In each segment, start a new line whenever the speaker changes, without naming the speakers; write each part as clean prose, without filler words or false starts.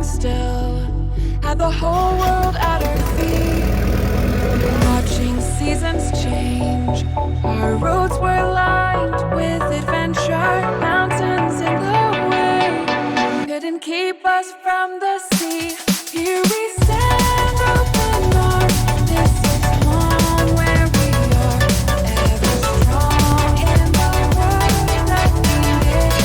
standing still, had the whole world at our feet, watching seasons change. Our roads were lined with adventure, mountains in the way, couldn't keep us from the sea. Here we stand, open arms, this is home where we are, ever strong in the world that we made.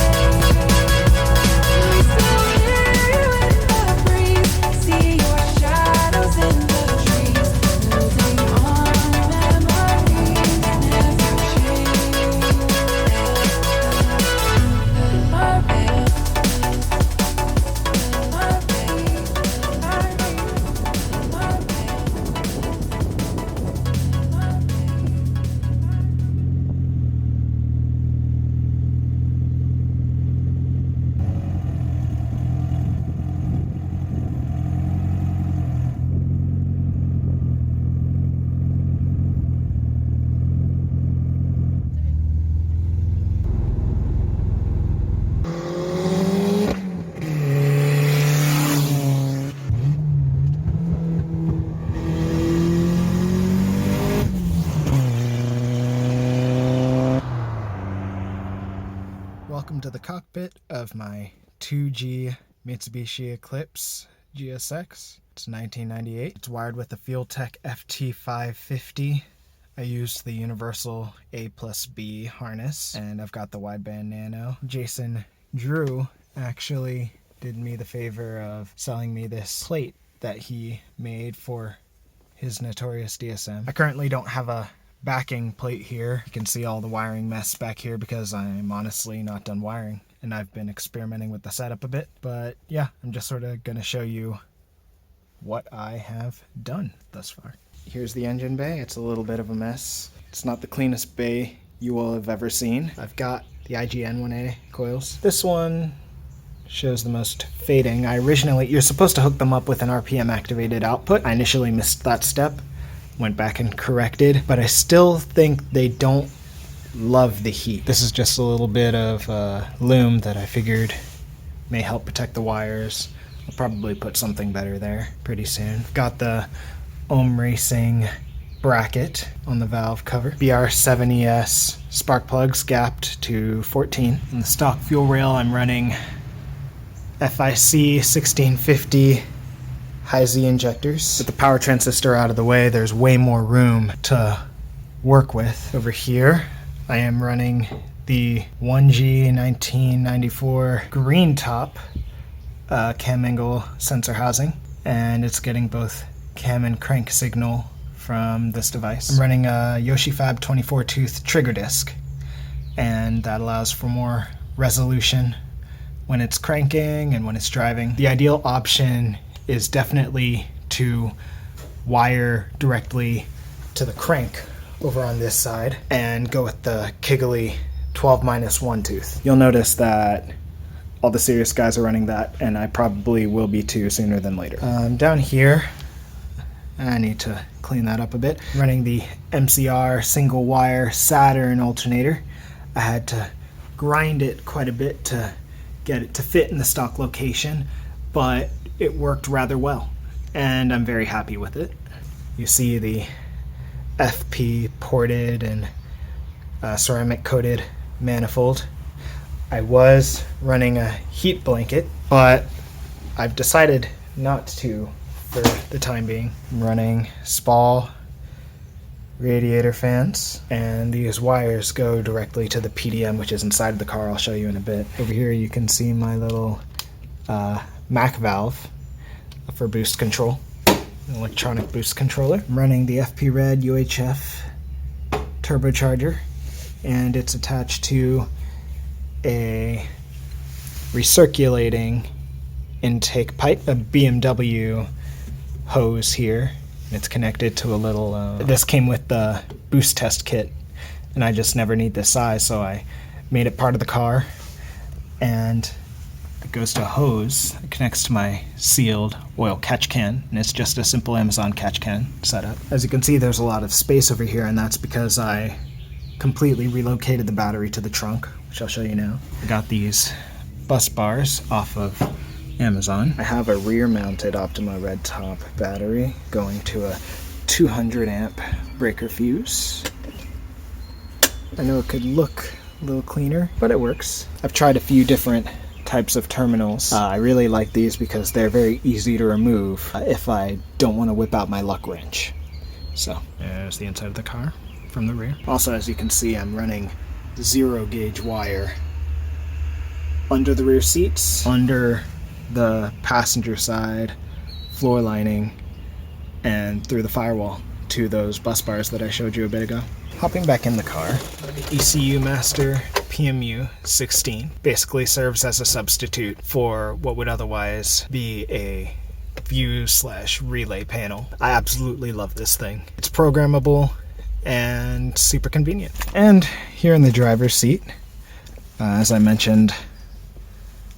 I still hear you in the breeze, see your shadows in the trees, holding on, memories never change.
Welcome to the cockpit of my 2G Mitsubishi Eclipse GSX. It's 1998. It's wired with the FuelTech FT550. I used the universal A+B harness, and I've got the wideband nano. Jason Drew actually did me the favor of selling me this plate that he made for his notorious DSM. I currently don't have a backing plate here. You can see all the wiring mess back here because I'm honestly not done wiring, and I've been experimenting with the setup a bit. But yeah, I'm just sort of gonna show you what I have done thus far. Here's the engine bay. It's a little bit of a mess. It's not the cleanest bay you will have ever seen. I've got the IGN-1A coils. This one shows the most fading. You're supposed to hook them up with an RPM activated output. I initially missed that step, went back and corrected, but I still think they don't love the heat. This is just a little bit of loom that I figured may help protect the wires. I'll probably put something better there pretty soon. Got the Ohm Racing bracket on the valve cover. BR7ES spark plugs gapped to 14. In the stock fuel rail, I'm running FIC 1650 high Z injectors. With the power transistor out of the way, there's way more room to work with. Over here, I am running the 1G 1994 green top cam angle sensor housing, and it's getting both cam and crank signal from this device. I'm running a Yoshifab 24 tooth trigger disc, and that allows for more resolution when it's cranking and when it's driving. The ideal option is definitely to wire directly to the crank over on this side and go with the Kiggly 12-1 tooth. You'll notice that all the serious guys are running that, and I probably will be too sooner than later. Down here, I need to clean that up a bit. Running the MCR single wire Saturn alternator. I had to grind it quite a bit to get it to fit in the stock location, but it worked rather well, and I'm very happy with it. You see the FP ported and ceramic coated manifold. I was running a heat blanket, but I've decided not to for the time being. I'm running SPAL radiator fans, and these wires go directly to the PDM, which is inside of the car. I'll show you in a bit. Over here you can see my little MAC valve for boost control, an electronic boost controller. I'm running the FP Red UHF turbocharger, and it's attached to a recirculating intake pipe, a BMW hose here. It's connected to a little, this came with the boost test kit, and I just never need this size, so I made it part of the car, and it goes to a hose that connects to my sealed oil catch can, and it's just a simple Amazon catch can setup. As you can see, there's a lot of space over here, and that's because I completely relocated the battery to the trunk, which I'll show you now. I got these bus bars off of Amazon. I have a rear-mounted Optima red top battery going to a 200 amp breaker fuse. I know it could look a little cleaner, but it works. I've tried a few different types of terminals. I really like these because they're very easy to remove if I don't want to whip out my luck wrench. So there's the inside of the car from the rear. Also, as you can see, I'm running 0 gauge wire under the rear seats, under the passenger side floor lining, and through the firewall to those bus bars that I showed you a bit ago. Hopping back in the car, ECU Master PMU 16 basically serves as a substitute for what would otherwise be a view/relay panel. I absolutely love this thing. It's programmable and super convenient. And here in the driver's seat, as I mentioned,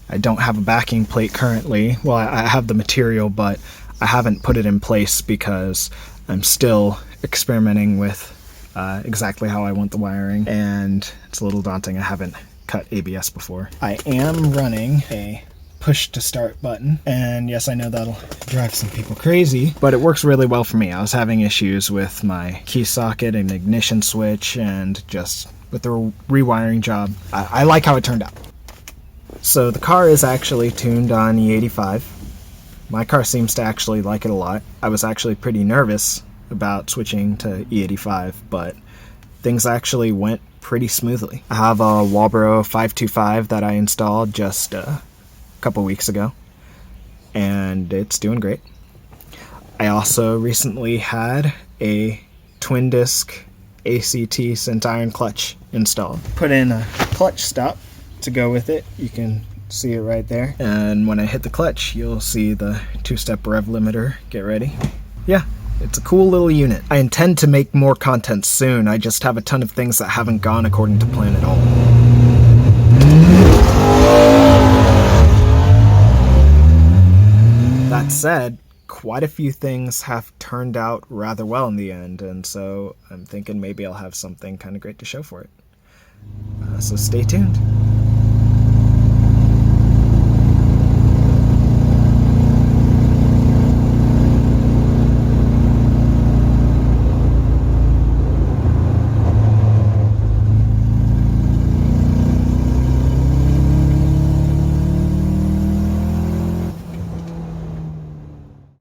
I don't have a backing plate currently. Well, I have the material, but I haven't put it in place because I'm still experimenting with exactly how I want the wiring, and it's a little daunting. I haven't cut ABS before. I am running a push to start button, and yes, I know that'll drive some people crazy, but it works really well for me. I was having issues with my key socket and ignition switch, and just with the rewiring job. I like how it turned out. So the car is actually tuned on E85. My car seems to actually like it a lot. I was actually pretty nervous about switching to E85, but things actually went pretty smoothly. I have a Walbro 525 that I installed just a couple weeks ago, and it's doing great. I also recently had a twin disc ACT cent iron clutch installed. Put in a clutch stop to go with it. You can see it right there. And when I hit the clutch, you'll see the 2-step rev limiter. Get ready. Yeah, it's a cool little unit. I intend to make more content soon. I just have a ton of things that haven't gone according to plan at all. That said, quite a few things have turned out rather well in the end, and so I'm thinking maybe I'll have something kind of great to show for it. So stay tuned.